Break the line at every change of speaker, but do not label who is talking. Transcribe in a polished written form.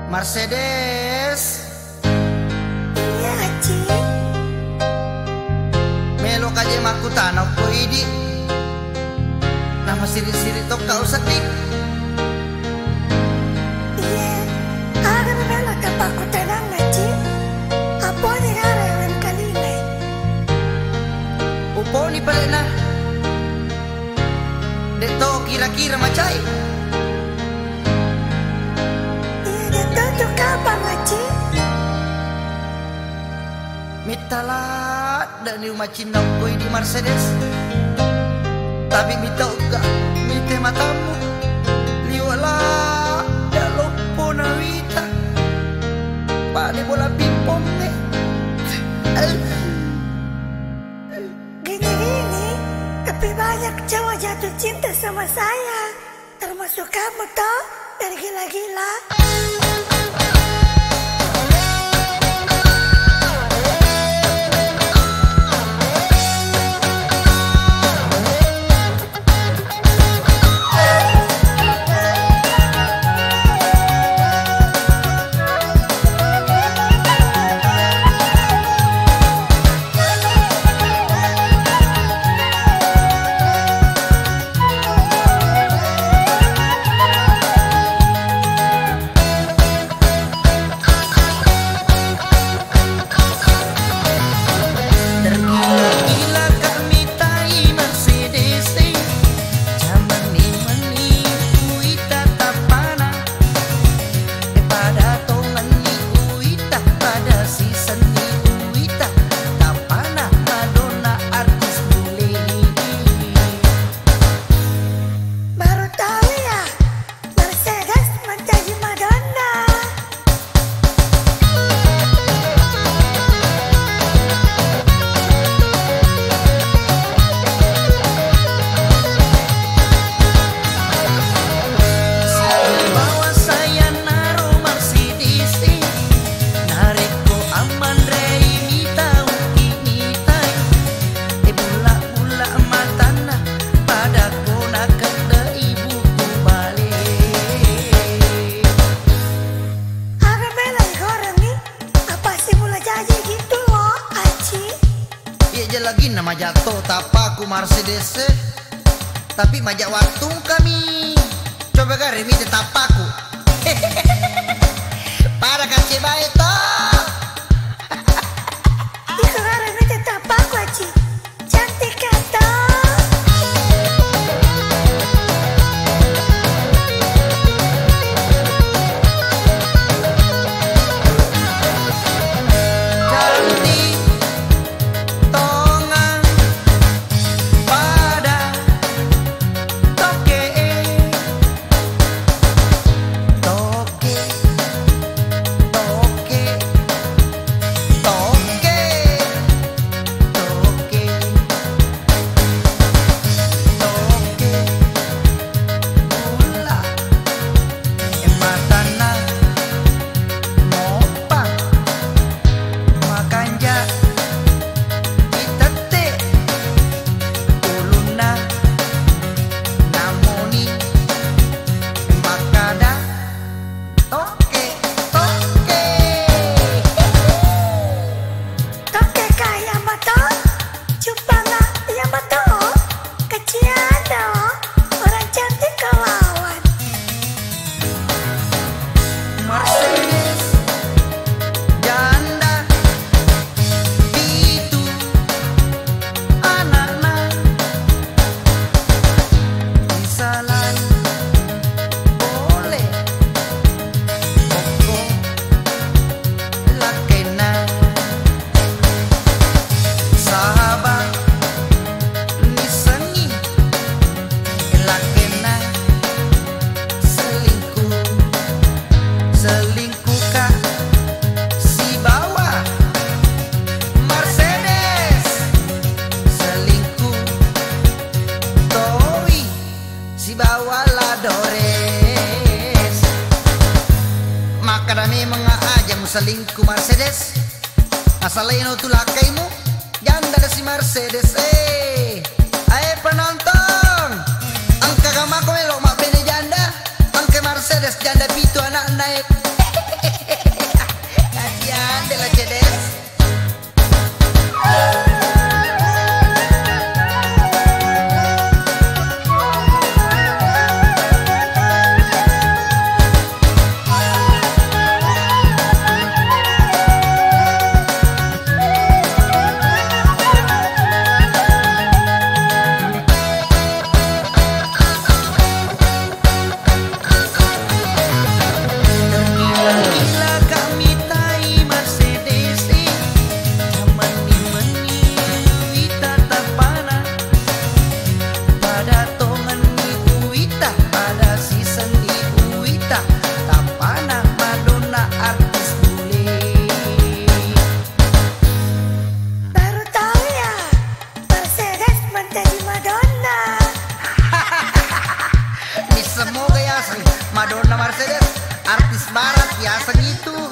Mercedes.
Iya, Aci.
Melo kaje maku tanau ko idi. Nama siri-siri tok kau sedik.
Iya, ada melo tapaku tenang, Aci. Apa ni ngarewen kali ini?
Upo ni palena. Deto kira-kira macai.
Untuk kapan, Aci?
Mitalat dan di rumah Cina koi di Mercedes. Tapi mita uga mite matamu liwala ya lopo na wita. Pane bola pingpong nih.
Gini-gini, tapi banyak cowok jatuh cinta sama saya. Termasuk kamu toh, dari gila-gila.
Lagi nama jatuh tapaku Mercedes. Tapi majak waktu kami coba garimi tapaku. Para kace bae toh.
Iko garimi tapaku, Aci. Cantik kata.
Toke selingkuh Mercedes. Asal leno tu lakaimu, janda ada si Mercedes. Ayo penonton, angka gamako melo mak bene janda, angka Mercedes janda pitu anak naik. Kasihan de la Cedes. Semoga ya Madonna Mercedes artis barat ya segitu.